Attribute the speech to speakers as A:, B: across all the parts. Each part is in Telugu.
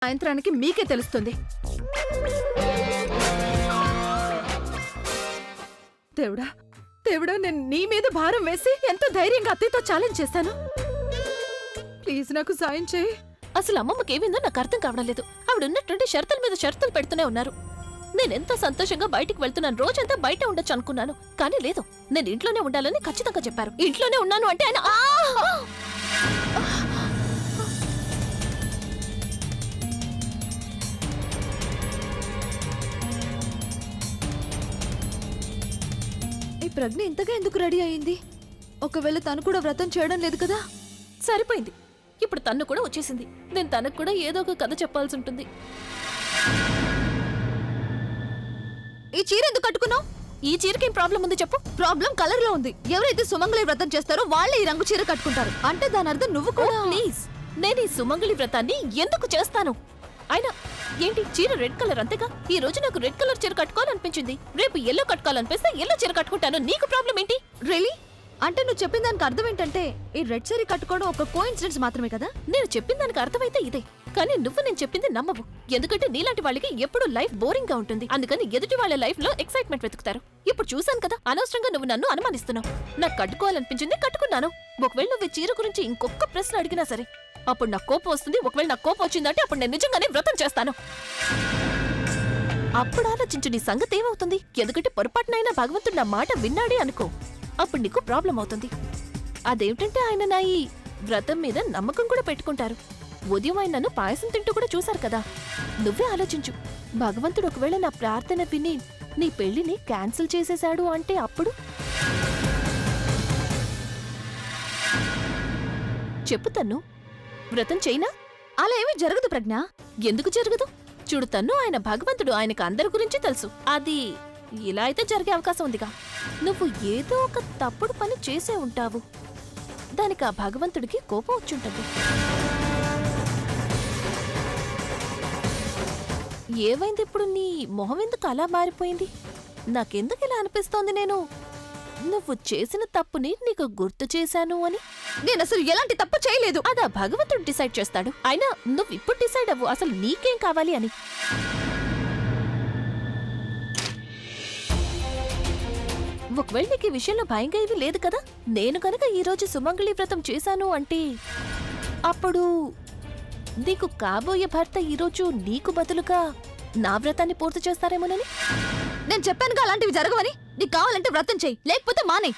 A: సాయంత్రానికి మీకే తెలుస్తుంది. దేవుడా దేవుడా, నేను నీ మీద భారం వేసి ఎంత ధైర్యంగా అత్తయ్యతో ఛాలెంజ్ చేశాను. ప్లీజ్ నాకు సాయం చేయి.
B: అసలు అమ్మమ్మకి ఏమైందో నాకు అర్థం కావడం లేదు. ఆవిడున్నట్టుండి షరతుల మీద షరతులు పెడుతూనే ఉన్నారు. నేనెంతో సంతోషంగా బయటికి వెళ్తున్నాను, రోజంతా బయట ఉండొచ్చు అనుకున్నాను. కానీ లేదు, నేను ఇంట్లోనే ఉండాలని ఖచ్చితంగా చెప్పారు. ఇంట్లోనే ఉన్నాను అంటే ఆయన
A: ఈ ప్రజ్ఞ ఇంతగా ఎందుకు రెడీ అయింది? ఒకవేళ తను కూడా వ్రతం చేయడం లేదు కదా?
B: సరిపోయింది. ఇప్పుడు తన్ను కూడా వచ్చేసింది. నేను తనకు కూడా ఏదో ఒక కథ చెప్పాల్సి ఉంటుంది.
A: ఈ చీర ఎందుకు కట్టుకున్నావు?
B: ఈ చీరకేం ప్రాబ్లం ఉంది చెప్పు?
A: ప్రాబ్లం కలర్ లో ఉంది. ఎవరైతే సుమంగళి వ్రతం చేస్తారో వాళ్ళే ఈ రంగు చీర కట్టుకుంటారు. అంటే దాని అర్థం నువ్వు కూడా.
B: ప్లీజ్, నేను ఈ సుమంగళి వ్రతాన్ని ఎందుకు చేస్తాను? అయినా ఏంటి, చీర రెడ్ కలర్ అంతేగా. ఈ రోజు నాకు రెడ్ కలర్ చీర కట్టుకోవాలనిపించింది. రేపు ఎల్లో కట్టుకోవాలనిపిస్తే ఎల్లో చీర కట్టుకుంటాను. నీకు ప్రాబ్లం ఏంటి?
A: రియలీ? అంటే నువ్వు చెప్పిన దానికి అర్థం ఏంటంటే ఈ రెడ్ సారీ కట్టుకోవడం ఒక కోఇన్సిడెన్స్ మాత్రమే కదా?
B: నేను చెప్పిన దానికి అర్థమైతే ఇదే. కానీ నువ్వు నేను చెప్పింది నమ్మవు. ఎందుకంటే నీలాంటి వాళ్ళకి ఎప్పుడు లైఫ్ బోరింగ్ గా ఉంటుంది. అందుకని ఎదుటి వాళ్ళ లైఫ్ లో ఎక్సైట్మెంట్ వెతుకుతారు. ఇప్పుడు చూసాను కదా, అనవసరంగా నువ్వు నన్ను అనుమానిస్తున్నావు. నాకు కట్టుకోవాలనిపించింది, కట్టుకున్నాను. ఒకవేళ నువ్వు ఈ చీర గురించి ఇంకొక ప్రశ్న అడిగినా సరే అప్పుడు నాకు కోపం వస్తుంది. ఒకవేళ నాకు కోపం వచ్చిందంటే అప్పుడు నేను నిజంగానే వ్రతం చేస్తాను. అప్పుడు ఆలోచించు, నీ సంగతి ఏమవుతుంది. ఎందుకంటే పొరపాటునైనా భగవంతుడు నా మాట విన్నాడే అనుకో, అప్పుడు నీకు ప్రాబ్లం అవుతుంది. అదేమిటంటే ఆయన నా ఈ వ్రతం మీద నమ్మకం కూడా పెట్టుకుంటారు. ఉదయం ఆయన నన్ను పాయసం తింటూ కూడా చూశారు కదా. నువ్వే ఆలోచించు, భగవంతుడు ఒకవేళ నా ప్రార్థన విని నీ పెళ్లిని క్యాన్సిల్ చేసేశాడు అంటే అప్పుడు చెప్పు తన్ను, వ్రతం చేయనా?
A: అలా ఏమీ జరగదు ప్రజ్ఞ.
B: ఎందుకు జరగదు? చూడు తన్ను, ఆయన భగవంతుడు, ఆయనకు అందరి గురించి తెలుసు. అది ఇలా అయితే జరిగే అవకాశం ఉందిగా. నువ్వు ఏదో ఒక తప్పుడు పని చేసే ఉంటావు. దానికి ఆ భగవంతుడికి కోపం వచ్చుంటుంది. ఏమైంది ఇప్పుడు? నీ మొహం ఎందుకు అలా మారిపోయింది? నాకెందుకు ఇలా అనిపిస్తోంది, నువ్వు చేసిన తప్పుని నీకు గుర్తు చేశాను అని.
A: నేను అసలు ఎలాంటి తప్పు చేయలేదు.
B: అదా భగవంతుడు డిసైడ్ చేస్తాడు. అయినా నువ్వు ఇప్పుడు డిసైడ్ అవ్వు, అసలు నీకేం కావాలి అని. ఒకవేళ నీకు ఈ విషయంలో భయంగా ఇవి లేదు కదా. నేను కనుక ఈరోజు సుమంగళి వ్రతం చేశాను అంటే అప్పుడు నీకు కాబోయే భర్త ఈరోజు నీకు బదులుగా నా వ్రతాన్ని పూర్తి చేస్తారేమోనని.
A: నేను చెప్పానుగా అలాంటివి జరగవని. నీకు కావాలంటే వ్రతం చెయ్యి, లేకపోతే మానే.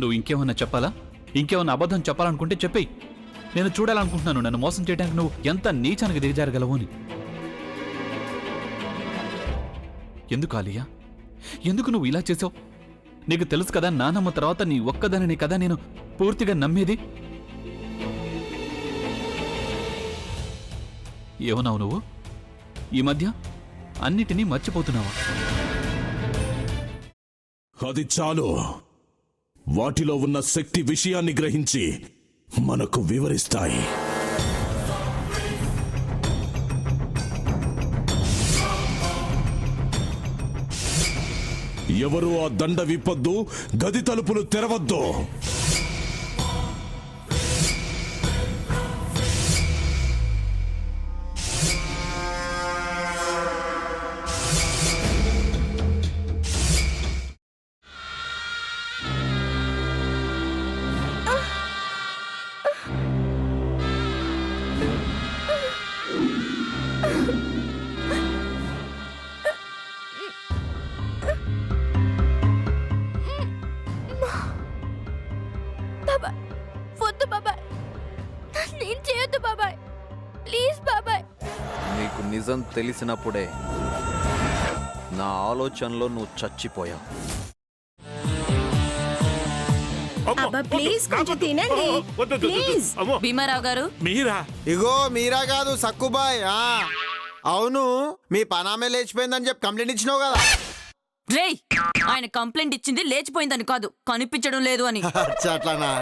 C: నువ్వు ఇంకేమన్నా చెప్పాలా? ఇంకేమన్నా అబద్ధం చెప్పాలనుకుంటే చెప్పేయి. నేను చూడాలనుకుంటున్నాను నన్ను మోసం చేయడానికి నువ్వు ఎంత నీచానికి దిగజారగలవు అని. ఎందుకు ఆలియా, ఎందుకు నువ్వు ఇలా చేసావు? నీకు తెలుసు కదా, నానమ్మ తర్వాత నీ ఒక్కదానిని కదా నేను పూర్తిగా నమ్మేది. ఏమన్నావు నువ్వు? ఈ మధ్య అన్నిటినీ మర్చిపోతున్నావా?
D: అది చాలు. వాటిలో ఉన్న శక్తి విషయాన్ని గ్రహించి మనకు వివరిస్తాయి. ఎవరు ఆ దండ విప్పొద్దు, గది తలుపులు తెరవద్దు.
B: వద్దు బాబాయ్, నేను చేయొద్దు బాబాయ్, ప్లీజ్ బాబాయ్.
E: నీకు నిజం తెలిసినప్పుడే నా ఆలోచనలో నువ్వు చచ్చిపోయావు.
F: ప్లీజ్ కొంచెం తినండి ప్లీజ్. భీమారావు గారు,
D: మీరా?
G: ఇగో మీరా కాదు సక్కుబాయ్. అవును, మీ పనామే లేచిపోయిందని చెప్పి కంప్లైంట్ ఇచ్చినావు కదా.
F: రేయ్, ఆయన కంప్లైంట్ ఇచ్చింది లేచిపోయిందని కాదు, కనిపించడం లేదు అని.
G: అట్లానా?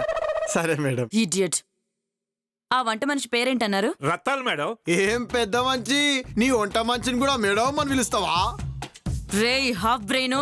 G: సరే మేడం.
F: ఇడియట్. ఆ వంట మనిషి పేరేంటన్నారు?
H: రత్తాలు మేడం.
G: ఏం పెద్ద మంచి, నీ వంట మంచిని కూడా మేడం అని పిలుస్తావా?
F: రేయ్ హాఫ్ బ్రెయిన్,